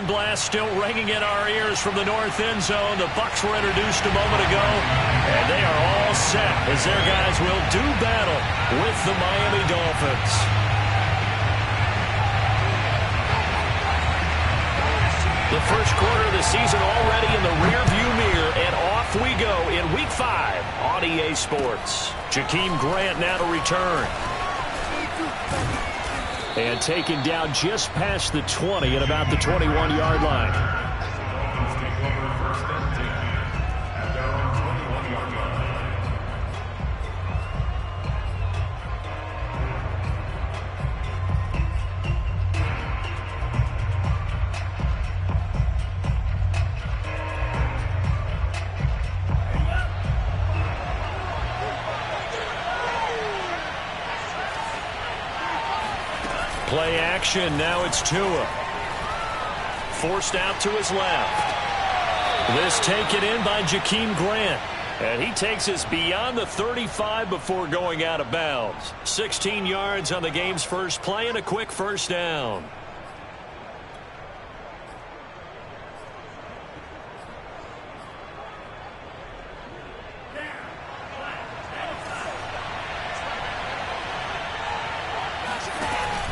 halftime blast still ringing in our ears from the north end zone. The Bucs were introduced a moment ago, and they are all set as their guys will do battle with the Miami Dolphins. The first quarter of the season already in the rearview mirror, and off we go in Week 5 on EA Sports. Jakeem Grant now to return. And taken down just past the 20 at about the 21-yard line. Play action, now it's Tua. Forced out to his left. This taken in by Jakeem Grant. And he takes us beyond the 35 before going out of bounds. 16 yards on the game's first play and a quick first down.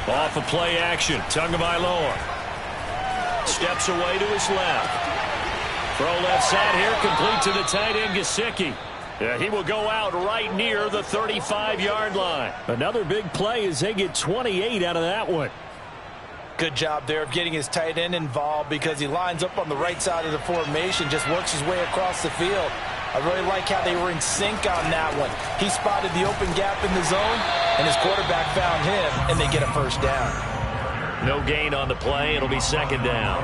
Off of play action, Tagovailoa steps away to his left. Throw left side here, complete to the tight end, Gesicki. He will go out right near the 35-yard line. Another big play as they get 28 out of that one. Good job there of getting his tight end involved because he lines up on the right side of the formation, just works his way across the field. I really like how they were in sync on that one. He spotted the open gap in the zone, and his quarterback found him, and they get a first down. No gain on the play. It'll be second down.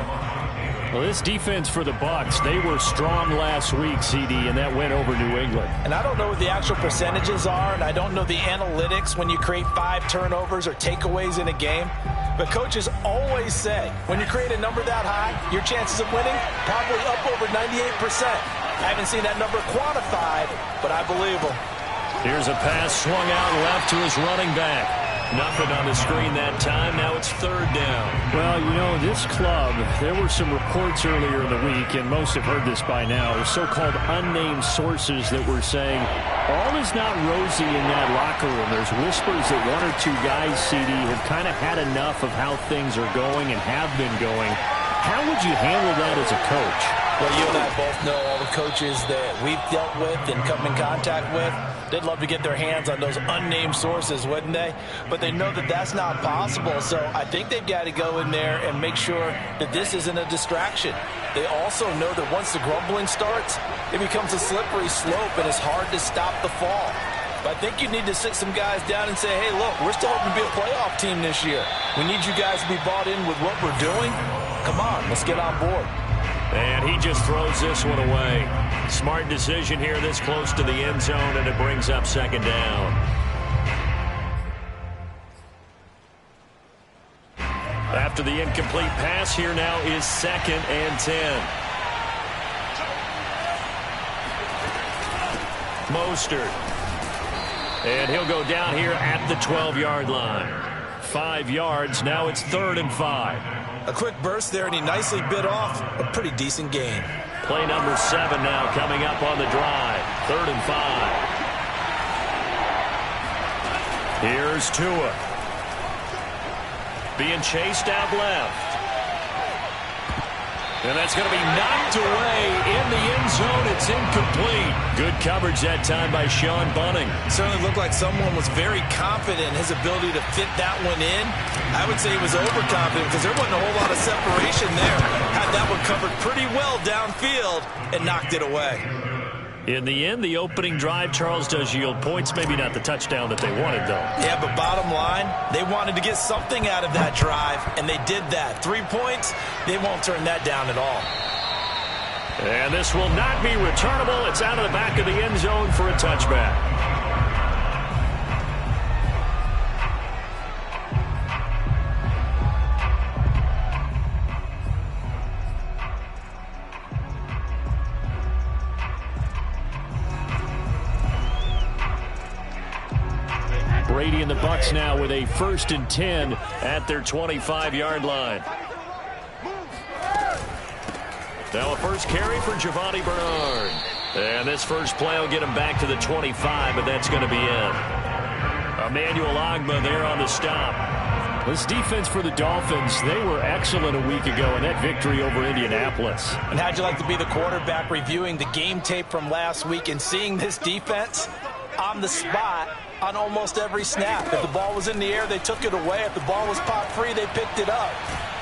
Well, this defense for the Bucs, they were strong last week, CD, and that went over New England. And I don't know what the actual percentages are, and I don't know the analytics when you create 5 turnovers or takeaways in a game. But coaches always say, when you create a number that high, your chances of winning probably up over 98%. I haven't seen that number quantified, but I believe them. Here's a pass swung out left to his running back. Nothing on the screen that time. Now it's third down. Well, you know, this club, there were some reports earlier in the week, and most have heard this by now, so-called unnamed sources that were saying all is not rosy in that locker room. There's whispers that 1 or 2 guys, CD, have kind of had enough of how things are going and have been going. How would you handle that as a coach? Well, you and I both know all the coaches that we've dealt with and come in contact with. They'd love to get their hands on those unnamed sources, wouldn't they? But they know that that's not possible, so I think they've got to go in there and make sure that this isn't a distraction. They also know that once the grumbling starts, it becomes a slippery slope, and it's hard to stop the fall. But I think you need to sit some guys down and say, hey, look, we're still hoping to be a playoff team this year. We need you guys to be bought in with what we're doing. Come on, let's get on board. And he just throws this one away. Smart decision here this close to the end zone, and it brings up second down. After the incomplete pass, here now is 2nd and 10. Mostert. And he'll go down here at the 12-yard line. 5 yards, now it's 3rd and 5. A quick burst there, and he nicely bit off a pretty decent gain. Play number 7 now coming up on the drive. 3rd and 5. Here's Tua. Being chased out left. And that's going to be knocked away in the end zone. It's incomplete. Good coverage that time by Sean Bunting. Certainly looked like someone was very confident in his ability to fit that one in. I would say he was overconfident because there wasn't a whole lot of separation there. Had that one covered pretty well downfield and knocked it away. In the end, the opening drive, Charles, does yield points. Maybe not the touchdown that they wanted, though. Yeah, but bottom line, they wanted to get something out of that drive, and they did that. 3 points, they won't turn that down at all. And this will not be returnable. It's out of the back of the end zone for a touchback. Brady and the Bucs now with a 1st and 10 at their 25-yard line. Now a first carry for Giovanni Bernard. And this first play will get him back to the 25, but that's going to be it. Emmanuel Ogbah there on the stop. This defense for the Dolphins, they were excellent a week ago in that victory over Indianapolis. And how'd you like to be the quarterback reviewing the game tape from last week and seeing this defense on the spot on almost every snap? If the ball was in the air, they took it away. If the ball was popped free, they picked it up.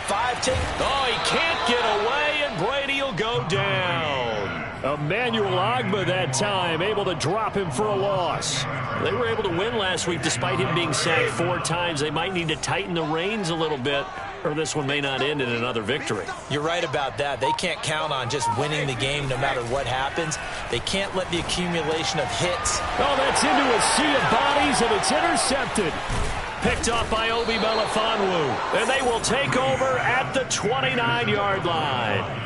Oh, he can't get away, and Brady will go down. Emmanuel Ogbah that time, able to drop him for a loss. They were able to win last week despite him being sacked 4 times. They might need to tighten the reins a little bit, or this one may not end in another victory. You're right about that. They can't count on just winning the game no matter what happens. They can't let the accumulation of hits. Oh, that's into a sea of bodies, and it's intercepted. Picked off by Obi Melifonwu. And they will take over at the 29-yard line.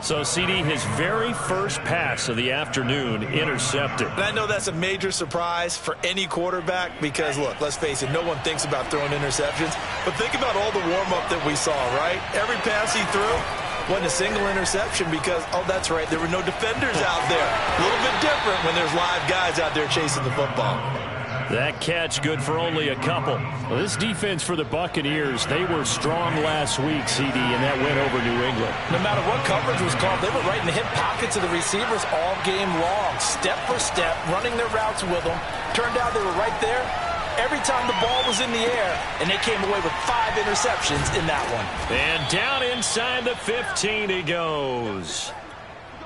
So, CD, his very first pass of the afternoon intercepted. And I know that's a major surprise for any quarterback because, look, let's face it, no one thinks about throwing interceptions. But think about all the warm-up that we saw, right? Every pass he threw wasn't a single interception because, oh, that's right, there were no defenders out there. A little bit different when there's live guys out there chasing the football. That catch good for only a couple. Well, this defense for the Buccaneers, they were strong last week, CD, and that went over New England. No matter what coverage was called, they were right in the hip pockets of the receivers all game long, step for step, running their routes with them. Turned out they were right there every time the ball was in the air, and they came away with 5 interceptions in that one. And down inside the 15 he goes.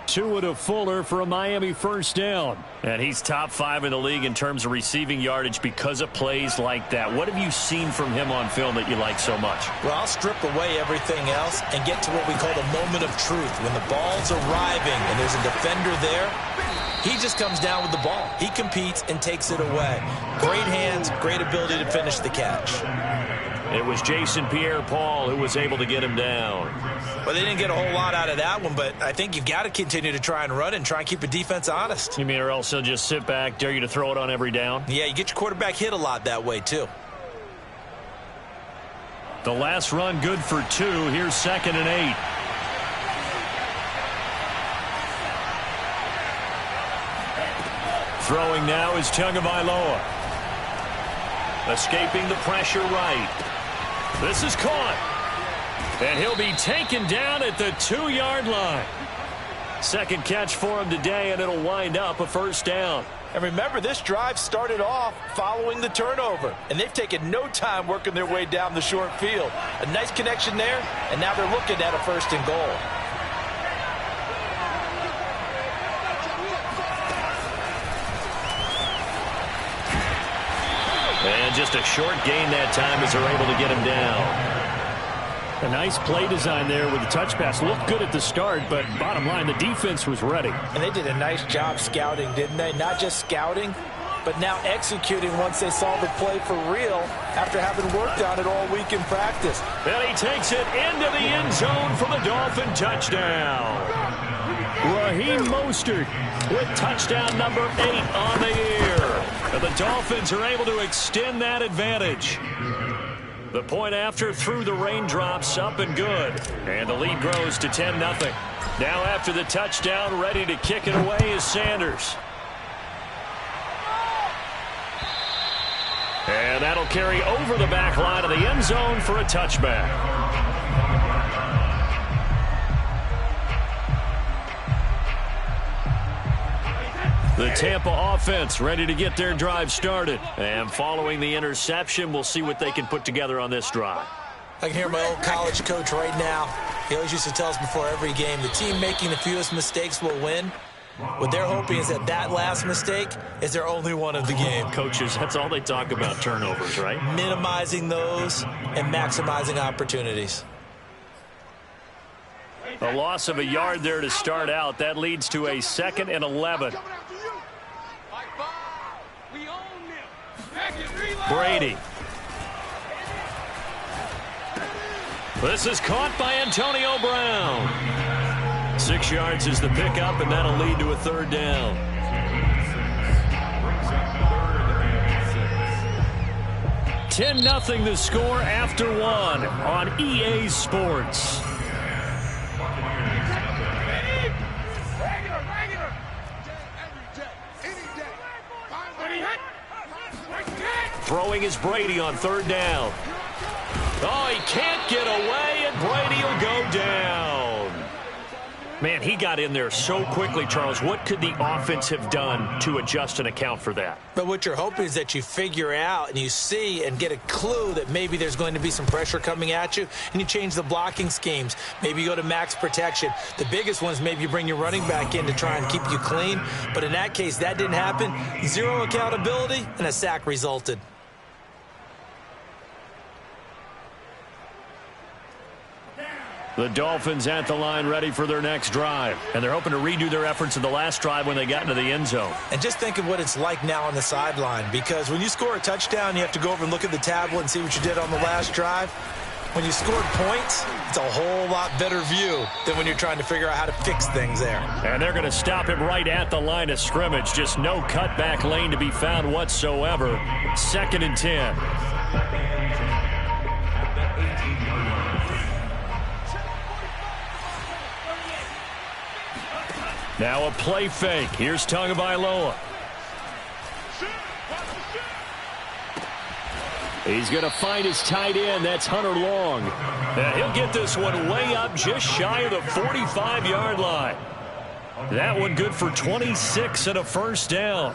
Tua to Fuller for a Miami first down. And he's top 5 in the league in terms of receiving yardage because of plays like that. What have you seen from him on film that you like so much? Well, I'll strip away everything else and get to what we call the moment of truth. When the ball's arriving and there's a defender there, he just comes down with the ball. He competes and takes it away. Great hands, great ability to finish the catch. It was Jason Pierre-Paul who was able to get him down. Well, they didn't get a whole lot out of that one, but I think you've got to continue to try and run and try and keep the defense honest. You mean or else they'll just sit back, dare you to throw it on every down? Yeah, you get your quarterback hit a lot that way, too. The last run good for 2. Here's 2nd and 8. Throwing now is Tagovailoa. Escaping the pressure right. This is caught. And he'll be taken down at the 2-yard line. Second catch for him today, and it'll wind up a first down. And remember, this drive started off following the turnover, and they've taken no time working their way down the short field. A nice connection there, and now they're looking at a 1st and goal. And just a short gain that time as they're able to get him down. A nice play design there with the touch pass. Looked good at the start, but bottom line, the defense was ready. And they did a nice job scouting, didn't they? Not just scouting, but now executing once they saw the play for real after having worked on it all week in practice. And he takes it into the end zone for the Dolphin touchdown. Raheem Mostert with touchdown number 8 on the year. And the Dolphins are able to extend that advantage. The point after through the raindrops, up and good. And the lead grows to 10-0. Now after the touchdown, ready to kick it away is Sanders. And that'll carry over the back line of the end zone for a touchback. The Tampa offense ready to get their drive started. And following the interception, we'll see what they can put together on this drive. I can hear my old college coach right now. He always used to tell us before every game, the team making the fewest mistakes will win. What they're hoping is that that last mistake is their only one of the game. Coaches, that's all they talk about, turnovers, right? Minimizing those and maximizing opportunities. A loss of a yard there to start out. That leads to a 2nd and 11. Brady. This is caught by Antonio Brown. 6 yards is the pickup, and that'll lead to a 3rd down. $10-0 the score after 1 on EA Sports. is Brady on third down. Oh, he can't get away, and Brady will go down. Man, he got in there so quickly, Charles. What could the offense have done to adjust and account for that? But what you're hoping is that you figure out and you see and get a clue that maybe there's going to be some pressure coming at you, and you change the blocking schemes. Maybe you go to max protection. The biggest one is maybe you bring your running back in to try and keep you clean. But in that case, that didn't happen. Zero accountability, and a sack resulted. The Dolphins at the line ready for their next drive. And they're hoping to redo their efforts in the last drive when they got into the end zone. And just think of what it's like now on the sideline, because when you score a touchdown, you have to go over and look at the tablet and see what you did on the last drive. When you scored points, it's a whole lot better view than when you're trying to figure out how to fix things there. And they're going to stop him right at the line of scrimmage. Just no cutback lane to be found whatsoever. 2nd and 10. Now a play fake. Here's Tagovailoa. He's going to find his tight end. That's Hunter Long. And he'll get this one way up just shy of the 45-yard line. That one good for 26 and a first down.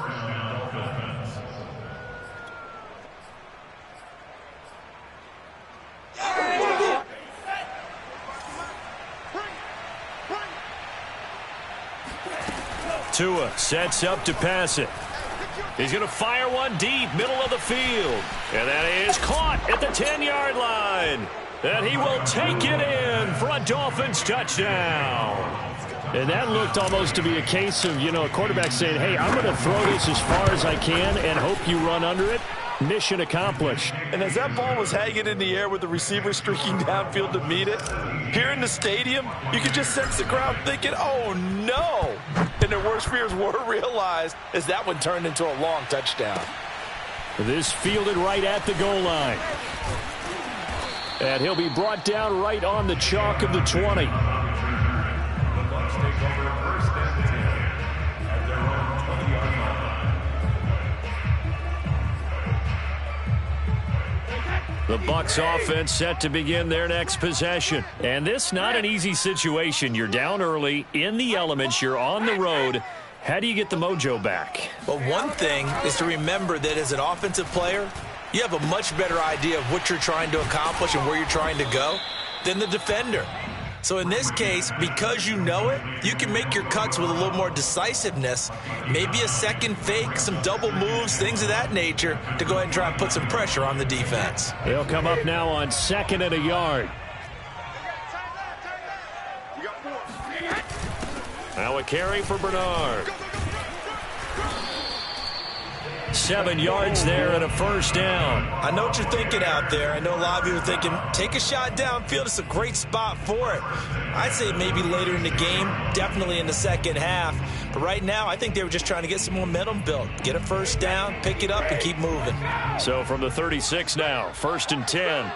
Tua sets up to pass it. He's going to fire one deep, middle of the field. And that is caught at the 10-yard line. And he will take it in for a Dolphins touchdown. And that looked almost to be a case of, a quarterback saying, hey, I'm going to throw this as far as I can and hope you run under it. Mission accomplished. And as that ball was hanging in the air with the receiver streaking downfield to meet it, here in the stadium, you could just sense the crowd thinking, oh, no. And their worst fears were realized as that one turned into a long touchdown. This fielded right at the goal line. And he'll be brought down right on the chalk of the 20. The Bucs offense set to begin their next possession. And this not an easy situation. You're down early, in the elements, you're on the road. How do you get the mojo back? Well, one thing is to remember that as an offensive player, you have a much better idea of what you're trying to accomplish and where you're trying to go than the defender. So in this case, because you know it, you can make your cuts with a little more decisiveness, maybe a second fake, some double moves, things of that nature, to go ahead and try and put some pressure on the defense. They'll come up now on 2nd and a yard. Now a carry for Bernard. 7 yards there and a first down. I know what you're thinking out there. I know a lot of you are thinking, take a shot downfield. It's a great spot for it. I'd say maybe later in the game, definitely in the second half. But right now, I think they were just trying to get some momentum built. Get a first down, pick it up, and keep moving. So from the 36 now, 1st and 10.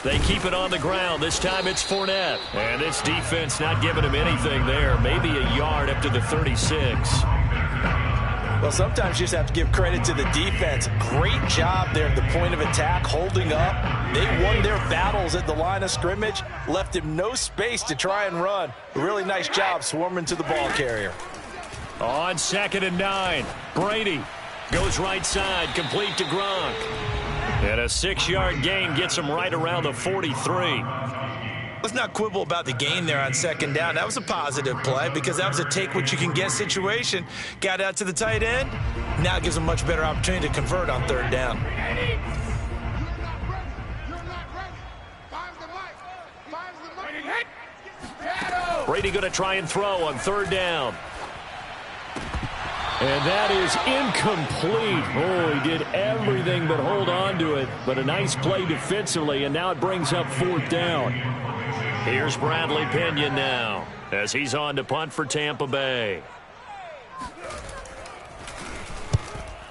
They keep it on the ground. This time it's Fournette. And this defense not giving him anything there. Maybe a yard up to the 36. Well, sometimes you just have to give credit to the defense. Great job there at the point of attack, holding up. They won their battles at the line of scrimmage, left him no space to try and run. A really nice job swarming to the ball carrier. On 2nd and 9, Brady goes right side, complete to Gronk. And a 6-yard gain gets him right around the 43. Let's not quibble about the gain there on 2nd down. That was a positive play because that was a take-what-you-can-get situation. Got out to the tight end. Now it gives him a much better opportunity to convert on 3rd down. Brady going to try and throw on 3rd down. And that is incomplete. Oh, he did everything but hold on to it. But a nice play defensively, and now it brings up 4th down. Here's Bradley Pinion now as he's on to punt for Tampa Bay.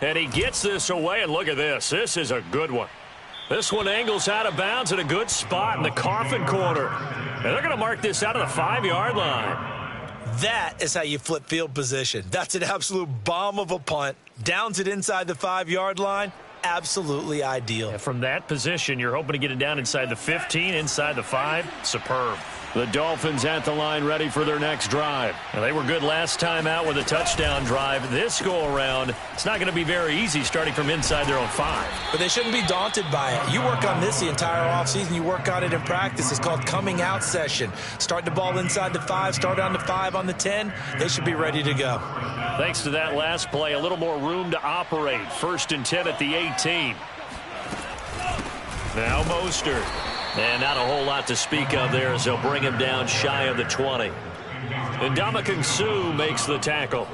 And he gets this away, and look at this. This is a good one. This one angles out of bounds at a good spot in the coffin corner. And they're going to mark this out of the 5-yard line. That is how you flip field position. That's an absolute bomb of a punt. Downs it inside the 5-yard line. Absolutely ideal. And from that position, you're hoping to get it down inside the 15, inside the 5. Superb. The Dolphins at the line ready for their next drive. Now, they were good last time out with a touchdown drive. This go-around, it's not going to be very easy starting from inside their own 5. But they shouldn't be daunted by it. You work on this the entire offseason. You work on it in practice. It's called coming out session. Start the ball inside the 5, start on the 5 on the 10. They should be ready to go. Thanks to that last play, a little more room to operate. 1st and 10 at the 18. Now Mostert. And not a whole lot to speak of there as they'll bring him down shy of the 20. And Ndamukong Suh makes the tackle.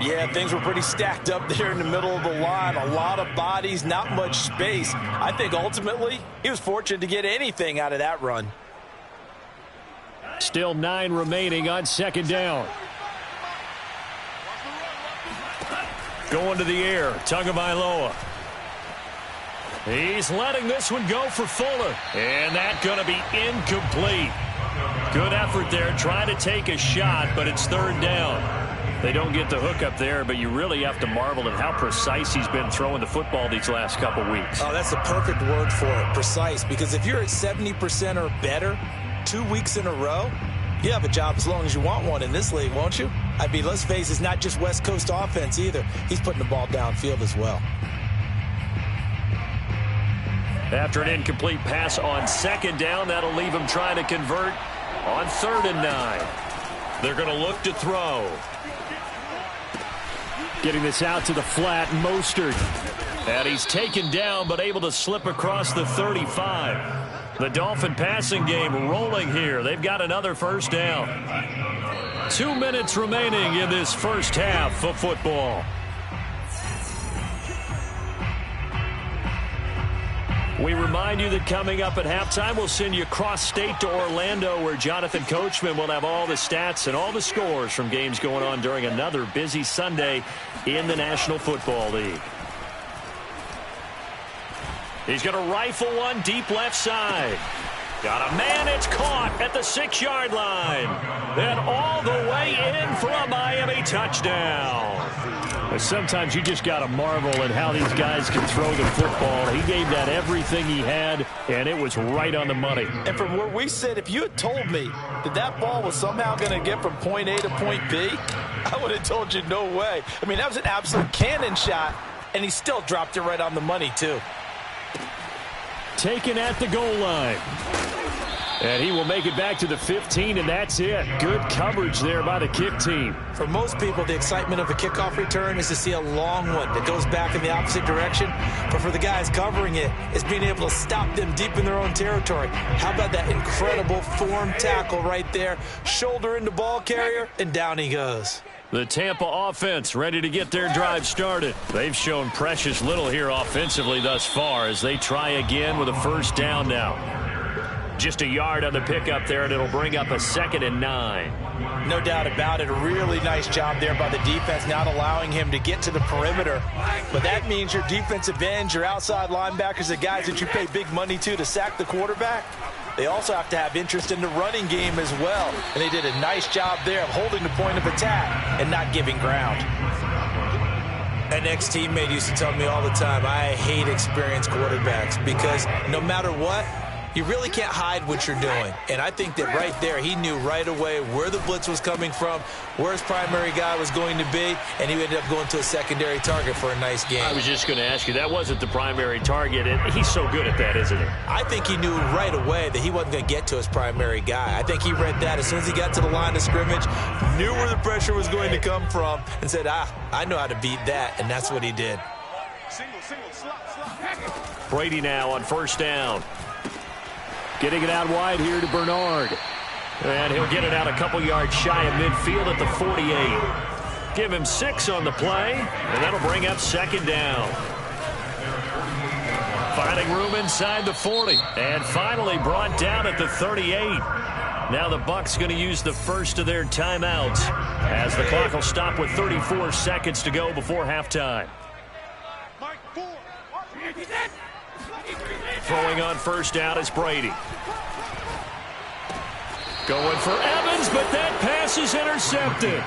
Yeah, things were pretty stacked up there in the middle of the line. A lot of bodies, not much space. I think ultimately he was fortunate to get anything out of that run. Still 9 remaining on 2nd down. Going to the air, Tagovailoa. He's letting this one go for Fuller. And that's going to be incomplete. Good effort there, trying to take a shot, but it's 3rd down. They don't get the hook up there, but you really have to marvel at how precise he's been throwing the football these last couple weeks. Oh, that's the perfect word for it, precise, because if you're at 70% or better 2 weeks in a row, you have a job as long as you want one in this league, won't you? I mean, let's face it, it's not just West Coast offense either. He's putting the ball downfield as well. After an incomplete pass on 2nd down, that'll leave him trying to convert on 3rd and 9. They're going to look to throw. Getting this out to the flat, Mostert. And he's taken down, but able to slip across the 35. The Dolphin passing game rolling here. They've got another 1st down. 2 minutes remaining in this first half of football. We remind you that coming up at halftime, we'll send you cross-state to Orlando, where Jonathan Coachman will have all the stats and all the scores from games going on during another busy Sunday in the National Football League. He's going to rifle one deep left side. Got a man, it's caught at the 6-yard line. Then all the way in for a Miami touchdown. Sometimes you just got to marvel at how these guys can throw the football. He gave that everything he had, and it was right on the money. And from where we sit, if you had told me that that ball was somehow going to get from point A to point B, I would have told you no way. I mean, that was an absolute cannon shot, and he still dropped it right on the money, too. Taken at the goal line. And he will make it back to the 15, and that's it. Good coverage there by the kick team. For most people, the excitement of a kickoff return is to see a long one that goes back in the opposite direction. But for the guys covering it, it's being able to stop them deep in their own territory. How about that incredible form tackle right there? Shoulder into ball carrier, and down he goes. The Tampa offense ready to get their drive started. They've shown precious little here offensively thus far as they try again with a 1st down now. Just a yard on the pickup there, and it'll bring up a 2nd and 9. No doubt about it. A really nice job there by the defense, not allowing him to get to the perimeter. But that means your defensive ends, your outside linebackers, the guys that you pay big money to sack the quarterback, they also have to have interest in the running game as well. And they did a nice job there of holding the point of attack and not giving ground. An ex-teammate used to tell me all the time, I hate experienced quarterbacks because no matter what, you really can't hide what you're doing. And I think that right there, he knew right away where the blitz was coming from, where his primary guy was going to be, and he ended up going to a secondary target for a nice game. I was just going to ask you, that wasn't the primary target, and he's so good at that, isn't he? I think he knew right away that he wasn't going to get to his primary guy. I think he read that as soon as he got to the line of scrimmage, knew where the pressure was going to come from, and said, I know how to beat that, and that's what he did. Brady now on 1st down. Getting it out wide here to Bernard. And he'll get it out a couple yards shy of midfield at the 48. Give him 6 on the play, and that'll bring up 2nd down. Finding room inside the 40, and finally brought down at the 38. Now the Bucs going to use the first of their timeouts as the clock will stop with 34 seconds to go before halftime. Throwing on 1st down is Brady. Going for Evans, but that pass is intercepted.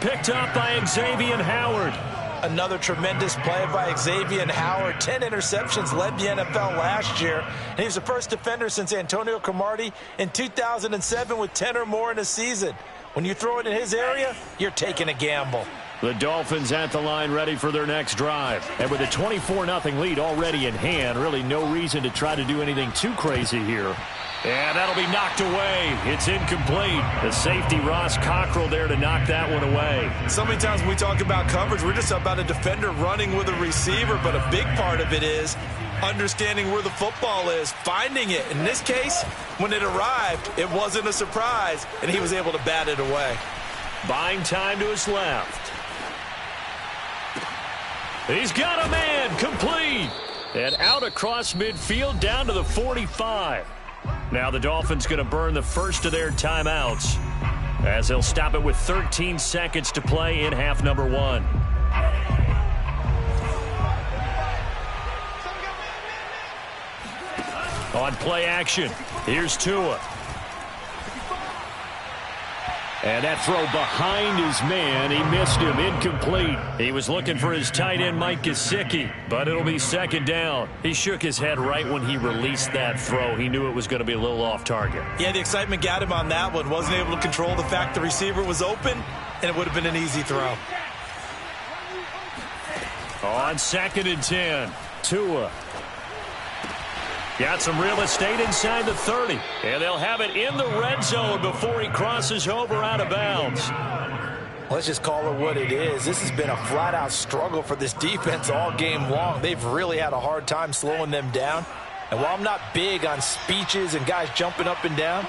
Picked up by Xavier Howard. Another tremendous play by Xavier Howard. 10 interceptions, led the NFL last year. And he was the first defender since Antonio Cromartie in 2007 with 10 or more in a season. When you throw it in his area, you're taking a gamble. The Dolphins at the line ready for their next drive. And with a 24-0 lead already in hand, really no reason to try to do anything too crazy here. And that'll be knocked away. It's incomplete. The safety, Ross Cockrell, there to knock that one away. So many times when we talk about coverage, we're just about a defender running with a receiver, but a big part of it is understanding where the football is, finding it. In this case, when it arrived, it wasn't a surprise, and he was able to bat it away. Buying time to his left. He's got a man, complete. And out across midfield down to the 45. Now the Dolphins going to burn the first of their timeouts as they'll stop it with 13 seconds to play in half number 1. On play action, here's Tua. And that throw behind his man, he missed him, incomplete. He was looking for his tight end, Mike Gesicki, but it'll be second down. He shook his head right when he released that throw. He knew it was going to be a little off target. Yeah, the excitement got him on that one. Wasn't able to control the fact the receiver was open, and it would have been an easy throw. On 2nd and 10, Tua. Got some real estate inside the 30. And they'll have it in the red zone before he crosses over out of bounds. Let's just call it what it is. This has been a flat-out struggle for this defense all game long. They've really had a hard time slowing them down. And while I'm not big on speeches and guys jumping up and down,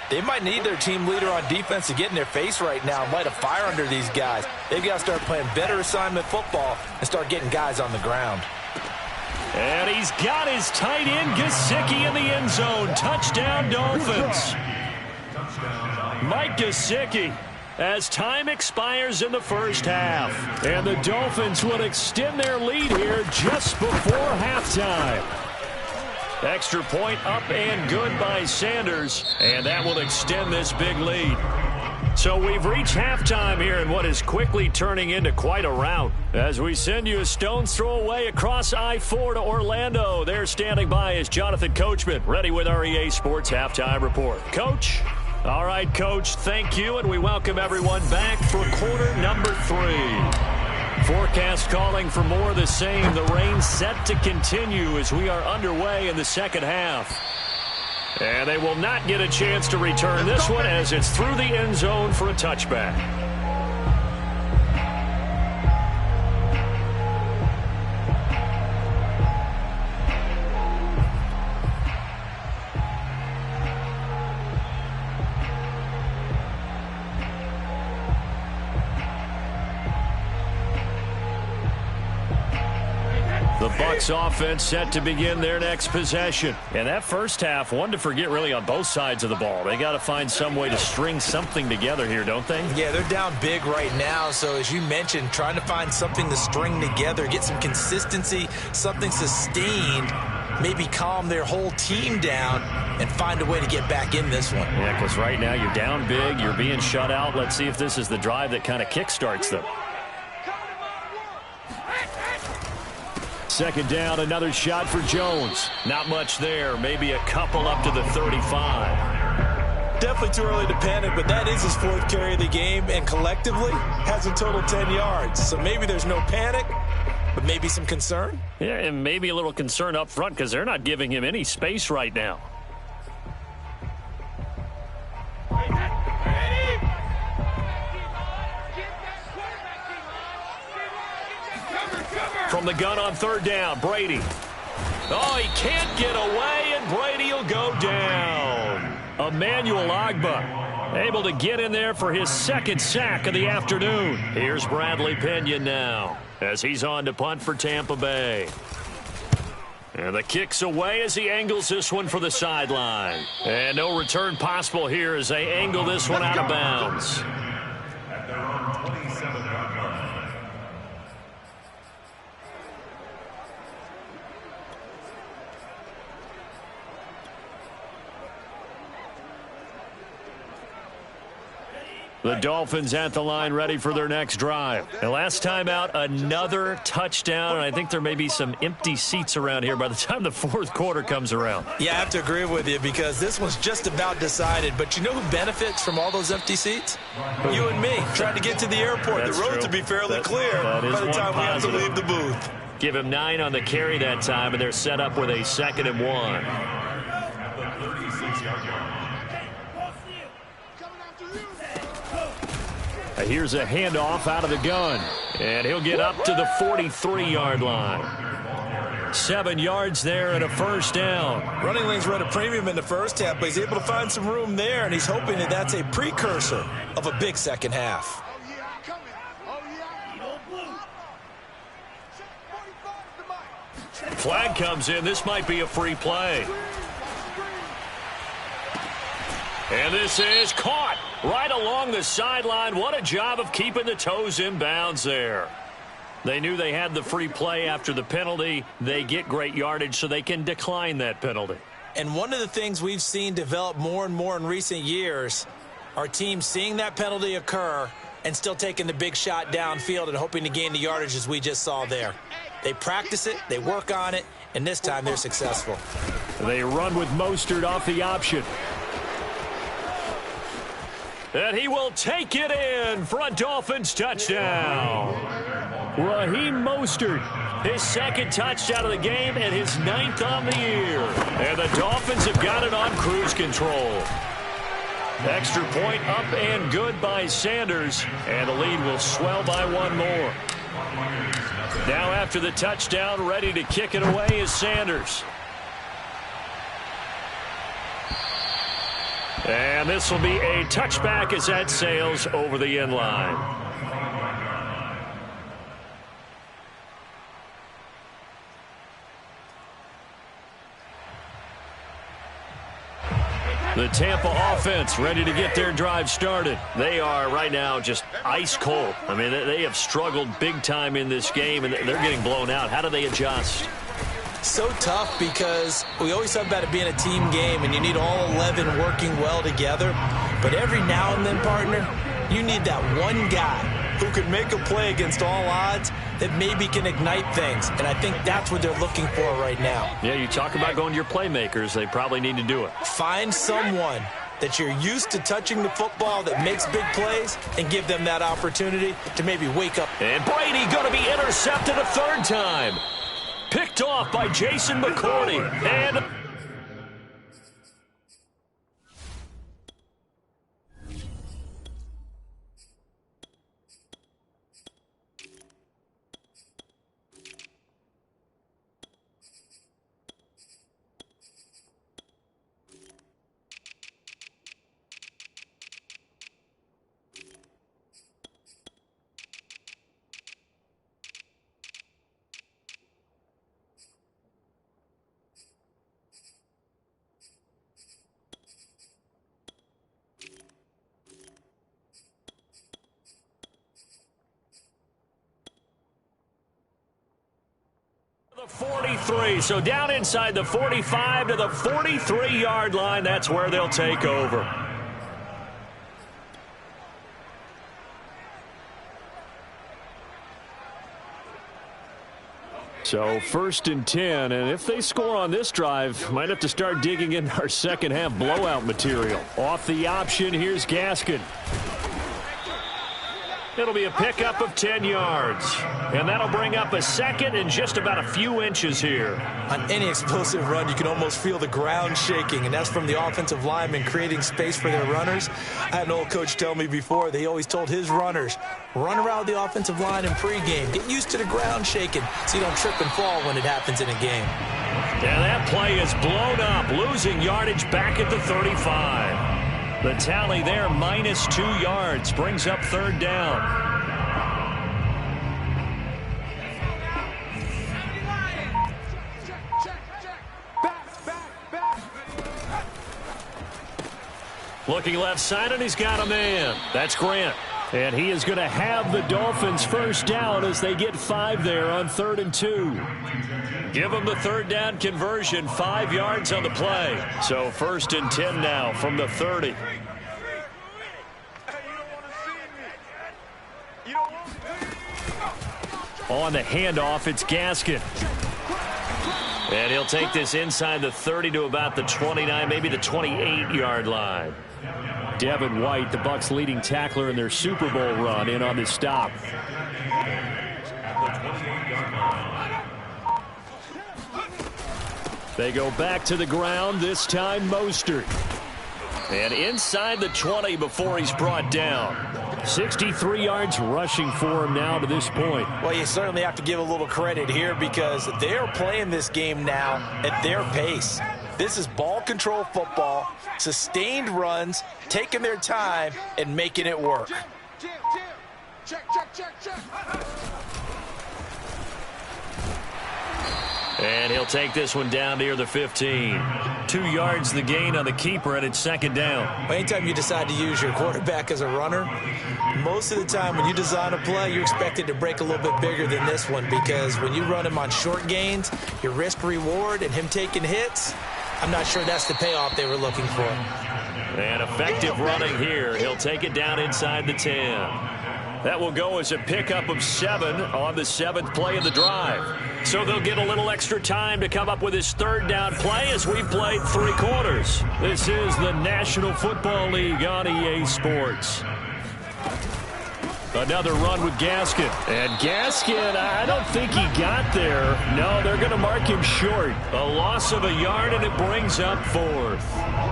they might need their team leader on defense to get in their face right now and light a fire under these guys. They've got to start playing better assignment football and start getting guys on the ground. And he's got his tight end, Gesicki, in the end zone. Touchdown, Dolphins. Mike Gesicki, as time expires in the first half. And the Dolphins will extend their lead here just before halftime. Extra point up and good by Sanders. And that will extend this big lead. So we've reached halftime here in what is quickly turning into quite a rout. As we send you a stone's throw away across I-4 to Orlando. There standing by is Jonathan Coachman, ready with our EA Sports Halftime Report. Coach? All right, Coach, thank you, and we welcome everyone back for quarter number 3. Forecast calling for more of the same. The rain set to continue as we are underway in the second half. And they will not get a chance to return this one as it's through the end zone for a touchback. The Bucs offense set to begin their next possession. And that first half, one to forget really on both sides of the ball. They got to find some way to string something together here, don't they? Yeah, they're down big right now. So as you mentioned, trying to find something to string together, get some consistency, something sustained, maybe calm their whole team down and find a way to get back in this one. Yeah, because right now you're down big, you're being shut out. Let's see if this is the drive that kind of kickstarts them. Second down, another shot for Jones. Not much there, maybe a couple up to the 35. Definitely too early to panic, but that is his 4th carry of the game, and collectively has a total 10 yards. So maybe there's no panic, but maybe some concern. Yeah, and maybe a little concern up front because they're not giving him any space right now. From the gun on 3rd down, Brady. Oh, he can't get away, and Brady will go down. Emmanuel Ogbah able to get in there for his 2nd sack of the afternoon. Here's Bradley Pinion now as he's on to punt for Tampa Bay. And the kick's away as he angles this one for the sideline. And no return possible here as they angle this one out of bounds. The Dolphins at the line ready for their next drive. And last time out, another touchdown. And I think there may be some empty seats around here by the time the fourth quarter comes around. Yeah, I have to agree with you because this one's just about decided. But you know who benefits from all those empty seats? You and me, trying to get to the airport. That's the roads true. will be fairly clear by the time we have to positive. leave the booth. Give him 9 on the carry that time, and they're set up with a 2nd and 1. Here's a handoff out of the gun, and he'll get up to the 43-yard line. 7 yards there and a first down. Running lanes were at a premium in the first half, but he's able to find some room there, and he's hoping that that's a precursor of a big second half. Flag comes in. This might be a free play. And this is caught right along the sideline. What a job of keeping the toes in bounds there. They knew they had the free play after the penalty. They get great yardage so they can decline that penalty. And one of the things we've seen develop more and more in recent years are teams seeing that penalty occur and still taking the big shot downfield and hoping to gain the yardage as we just saw there. They practice it, they work on it, and this time they're successful. They run with Mostert off the option. And he will take it in for a Dolphins touchdown. Raheem Mostert, his 2nd touchdown of the game and his 9th on the year. And the Dolphins have got it on cruise control. Extra point up and good by Sanders. And the lead will swell by 1 more. Now after the touchdown, ready to kick it away is Sanders. And this will be a touchback as that sails over the end line. The Tampa offense ready to get their drive started. They are right now just ice cold. I mean, they have struggled big time in this game, and they're getting blown out. How do they adjust? So tough because we always talk about it being a team game, and you need all 11 working well together. But every now and then, partner, you need that one guy who can make a play against all odds that maybe can ignite things. And I think that's what they're looking for right now. Yeah, you talk about going to your playmakers. They probably need to do it. Find someone that you're used to touching the football that makes big plays and give them that opportunity to maybe wake up. And Brady going to be intercepted a 3rd time. Picked off by Jason McCourty. And the 43, so down inside the 45 to the 43-yard line. That's where they'll take over. So 1st and 10, and if they score on this drive, might have to start digging in our second half blowout material. Off the option, here's Gaskin. It'll be a pickup of 10 yards. And that'll bring up a 2nd and just about a few inches here. On any explosive run, you can almost feel the ground shaking, and that's from the offensive linemen creating space for their runners. I had an old coach tell me before, they always told his runners, run around the offensive line in pregame. Get used to the ground shaking so you don't trip and fall when it happens in a game. And that play is blown up, losing yardage back at the 35. The tally there, -2 yards, brings up 3rd down. Looking left side, and he's got a man. That's Grant. And he is going to have the Dolphins first down as they get 5 there on 3rd and 2. Give them the 3rd down conversion, 5 yards on the play. So 1st and 10 now from the 30. On the handoff, it's Gaskin. And he'll take this inside the 30 to about the 29, maybe the 28-yard line. Devin White, the Bucs' leading tackler in their Super Bowl run, in on this stop. They go back to the ground, this time Mostert. And inside the 20 before he's brought down. 63 yards rushing for him now to this point. Well, you certainly have to give a little credit here because they're playing this game now at their pace. This is ball control football, sustained runs, taking their time and making it work. Check. And he'll take this one down near the 15. 2 yards the gain on the keeper, and it's second down. Anytime you decide to use your quarterback as a runner, most of the time when you design a play, you're expected to break a little bit bigger than this one because when you run him on short gains, your risk-reward and him taking hits, I'm not sure that's the payoff they were looking for. And effective running here. He'll take it down inside the 10. That will go as a pickup of 7 on the 7th play of the drive. So they'll get a little extra time to come up with his third down play as we played 3 quarters. This is the National Football League on EA Sports. Another run with Gaskin. And Gaskin, I don't think he got there. No, they're going to mark him short. A loss of a yard, and it brings up 4th.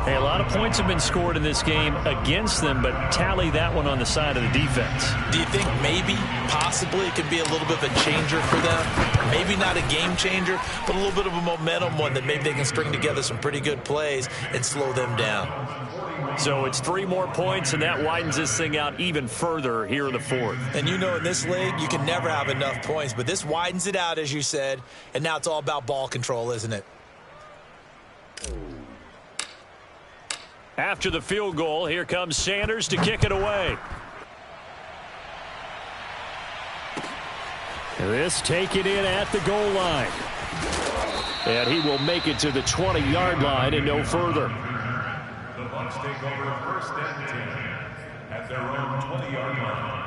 Hey, a lot of points have been scored in this game against them, but tally that one on the side of the defense. Do you think maybe, possibly, it could be a little bit of a changer for them? Maybe not a game changer, but a little bit of a momentum one that maybe they can string together some pretty good plays and slow them down. So it's 3 more points, and that widens this thing out even further here in the 4th. And you know in this league, you can never have enough points, but this widens it out, as you said, and now it's all about ball control, isn't it? After the field goal, here comes Sanders to kick it away. This taken in at the goal line. And he will make it to the 20-yard line and no further. The Bucs take over 1st and 10 at their own 20-yard line.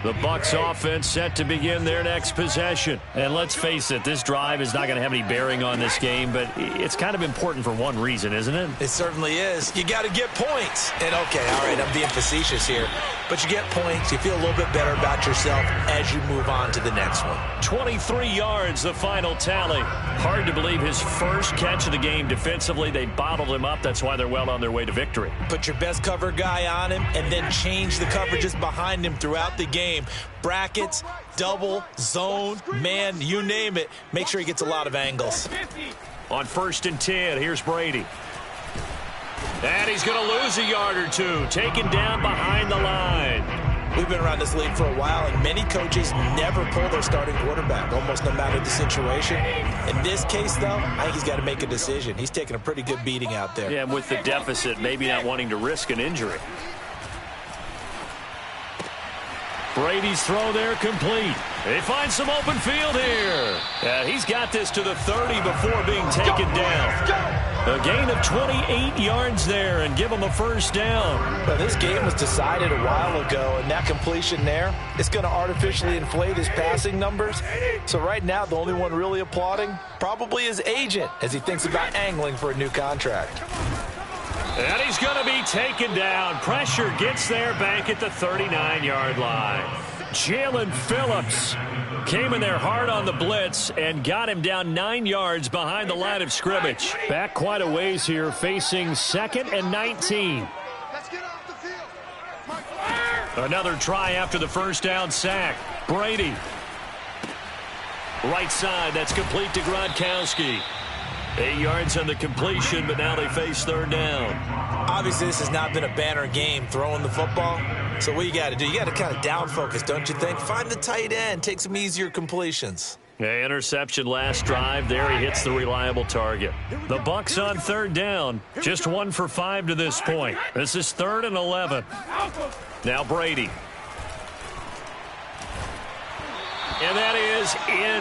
The Bucs offense set to begin their next possession. And let's face it, this drive is not going to have any bearing on this game, but it's kind of important for one reason, isn't it? It certainly is. You got to get points. And okay, all right, I'm being facetious here. But you get points, you feel a little bit better about yourself as you move on to the next one. 23 yards, the final tally. Hard to believe his first catch of the game defensively. They bottled him up. That's why they're well on their way to victory. Put your best cover guy on him and then change the coverages behind him throughout the game. Brackets, double, zone, man, you name it. Make sure he gets a lot of angles. On 1st and 10, here's Brady. And he's going to lose a yard or 2. Taken down behind the line. We've been around this league for a while, and many coaches never pull their starting quarterback, almost no matter the situation. In this case, though, I think he's got to make a decision. He's taking a pretty good beating out there. Yeah, and with the deficit, maybe not wanting to risk an injury. Brady's throw there complete. They find some open field here. He's got this to the 30 before being taken down. A gain of 28 yards there and give him a first down. Well, this game was decided a while ago, and that completion there is going to artificially inflate his passing numbers. So right now, the only one really applauding probably his agent as he thinks about angling for a new contract. And he's going to be taken down. Pressure gets there back at the 39-yard line. Jalen Phillips came in there hard on the blitz and got him down 9 yards behind the line of scrimmage. Back quite a ways here, facing 2nd and 19. Let's get off the field. Another try after the first down sack. Brady. Right side, that's complete to Gronkowski. 8 yards on the completion, but now they face 3rd down. Obviously, this has not been a banner game throwing the football. So what you got to do, you got to kind of down focus, don't you think? Find the tight end, take some easier completions. Interception last drive. There he hits the reliable target. The Bucs on 3rd down. Just 1 for 5 to this point. This is 3rd and 11. Now Brady. And that is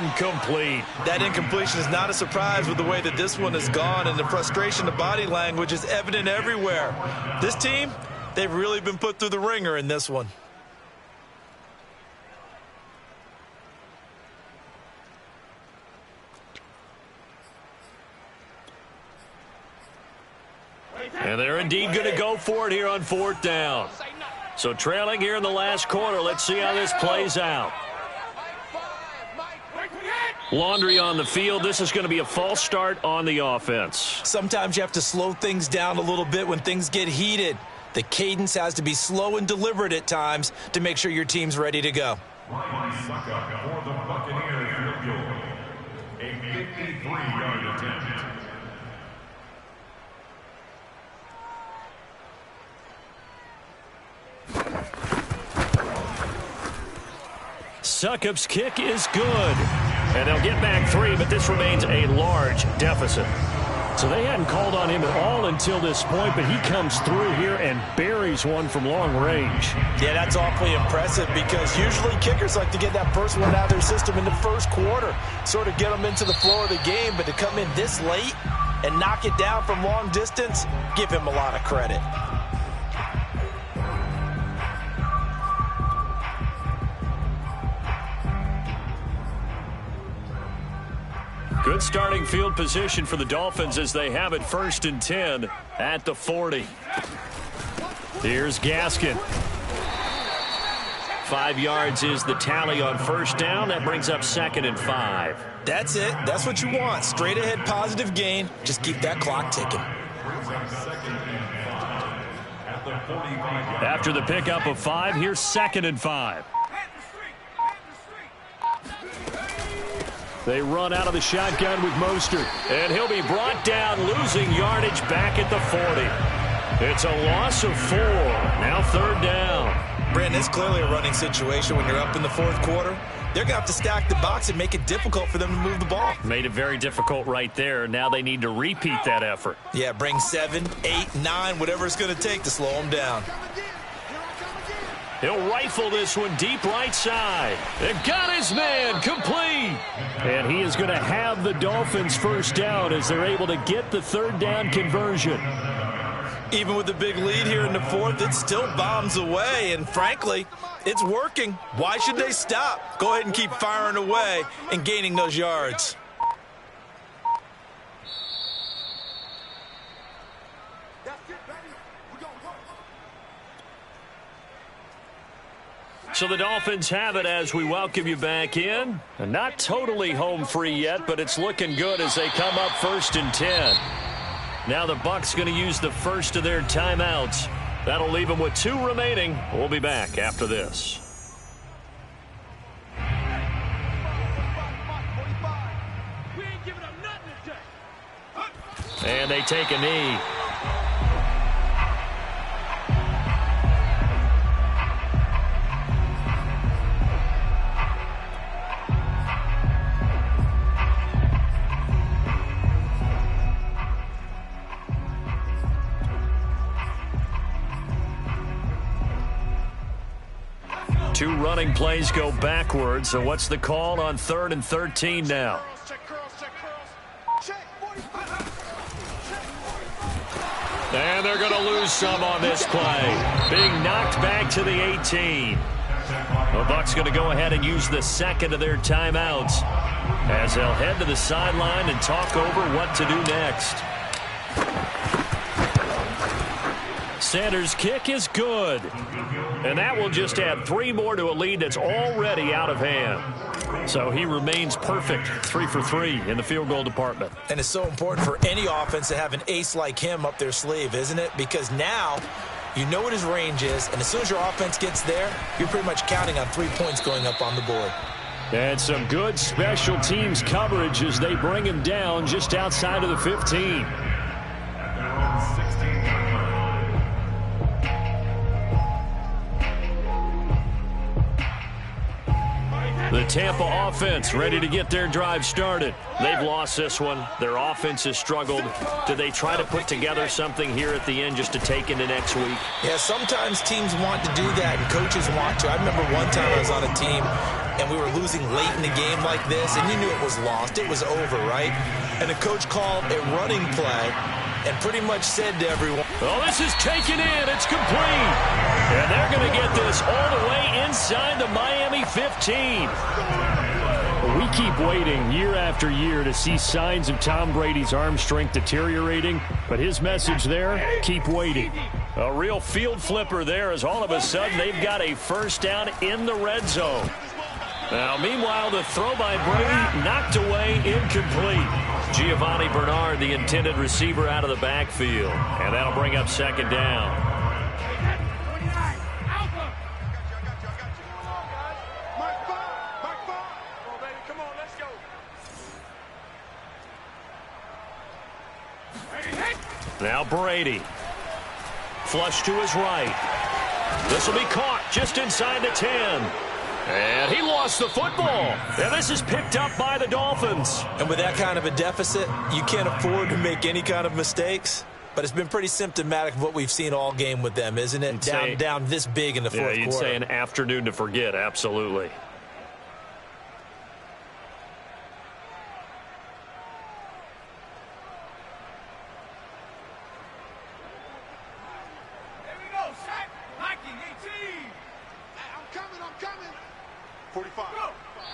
incomplete. That incompletion is not a surprise with the way that this one has gone, and the frustration, the body language is evident everywhere. This team, they've really been put through the ringer in this one. And they're indeed going to go for it here on 4th down. So trailing here in the last quarter. Let's see how this plays out. Laundry on the field. This is going to be a false start on the offense. Sometimes you have to slow things down a little bit when things get heated. The cadence has to be slow and deliberate at times to make sure your team's ready to go. Ryan Suckup for the Buccaneers field goal. A 53-yard attempt. Succup's kick is good. And they'll get back 3, but this remains a large deficit. So they hadn't called on him at all until this point, but he comes through here and buries one from long range. Yeah, that's awfully impressive because usually kickers like to get that first one out of their system in the first quarter, sort of get them into the flow of the game, but to come in this late and knock it down from long distance, give him a lot of credit. Good starting field position for the Dolphins as they have it 1st and 10 at the 40. Here's Gaskin. 5 yards is the tally on 1st down. That brings up 2nd and 5. That's it. That's what you want. Straight ahead positive gain. Just keep that clock ticking. After the pickup of 5, here's 2nd and 5. They run out of the shotgun with Mostert. And he'll be brought down, losing yardage back at the 40. It's a loss of 4. Now 3rd down. Brandon, it's clearly a running situation when you're up in the 4th quarter. They're going to have to stack the box and make it difficult for them to move the ball. Made it very difficult right there. Now they need to repeat that effort. Yeah, bring 7, 8, 9, whatever it's going to take to slow them down. He'll rifle this one deep right side. They've got his man complete. And he is going to have the Dolphins 1st down as they're able to get the 3rd down conversion. Even with the big lead here in the 4th, it still bombs away. And frankly, it's working. Why should they stop? Go ahead and keep firing away and gaining those yards. So the Dolphins have it as we welcome you back in. And not totally home free yet, but it's looking good as they come up 1st and 10. Now the Bucs going to use the first of their timeouts. That'll leave them with 2 remaining. We'll be back after this. And they take a knee. Two running plays go backwards. So what's the call on 3rd and 13 now? And they're going to lose some on this play. Being knocked back to the 18. The Bucs going to go ahead and use the 2nd of their timeouts as they'll head to the sideline and talk over what to do next. Sanders' kick is good. And that will just add 3 more to a lead that's already out of hand. So he remains perfect, 3 for 3 in the field goal department. And it's so important for any offense to have an ace like him up their sleeve, isn't it? Because now you know what his range is, and as soon as your offense gets there, you're pretty much counting on 3 points going up on the board. And some good special teams coverage as they bring him down just outside of the 15. The Tampa offense ready to get their drive started. They've lost this one. Their offense has struggled. Do they try to put together something here at the end just to take into next week? Yeah, sometimes teams want to do that and coaches want to. I remember one time I was on a team and we were losing late in the game like this, and you knew it was lost. It was over, right? And the coach called a running play and pretty much said to everyone, "Oh, this is taken in. It's complete." And they're going to get this all the way inside the Miami 15. We keep waiting year after year to see signs of Tom Brady's arm strength deteriorating, but his message there, keep waiting. A real field flipper there as all of a sudden they've got a first down in the red zone. Now, meanwhile, the throw by Brady knocked away, incomplete. Giovanni Bernard, the intended receiver, out of the backfield. And that'll bring up second down. Now Brady. Flush to his right. This will be caught just inside the 10. And he lost the football. And this is picked up by the Dolphins. And with that kind of a deficit, you can't afford to make any kind of mistakes. But it's been pretty symptomatic of what we've seen all game with them, isn't it? Down this big in the fourth quarter. You'd say an afternoon to forget, absolutely.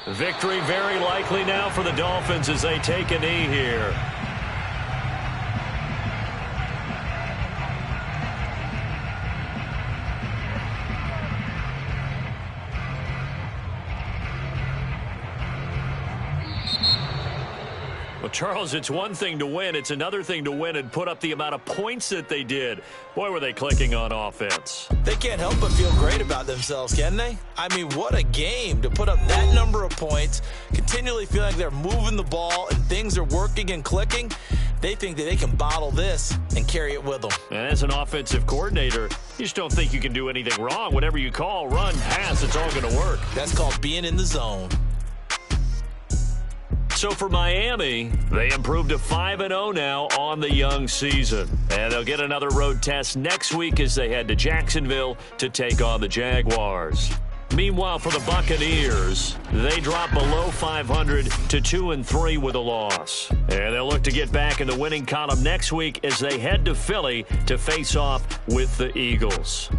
Victory very likely now for the Dolphins as they take a knee here. Well, Charles, it's one thing to win. It's another thing to win and put up the amount of points that they did. Boy, were they clicking on offense. They can't help but feel great about themselves, can they? I mean, what a game to put up that number of points, continually feeling like they're moving the ball and things are working and clicking. They think that they can bottle this and carry it with them. And as an offensive coordinator, you just don't think you can do anything wrong. Whatever you call, run, pass, it's all going to work. That's called being in the zone. So for Miami, they improved to 5-0 now on the young season. And they'll get another road test next week as they head to Jacksonville to take on the Jaguars. Meanwhile, for the Buccaneers, they drop below 500 to 2-3 with a loss. And they'll look to get back in the winning column next week as they head to Philly to face off with the Eagles.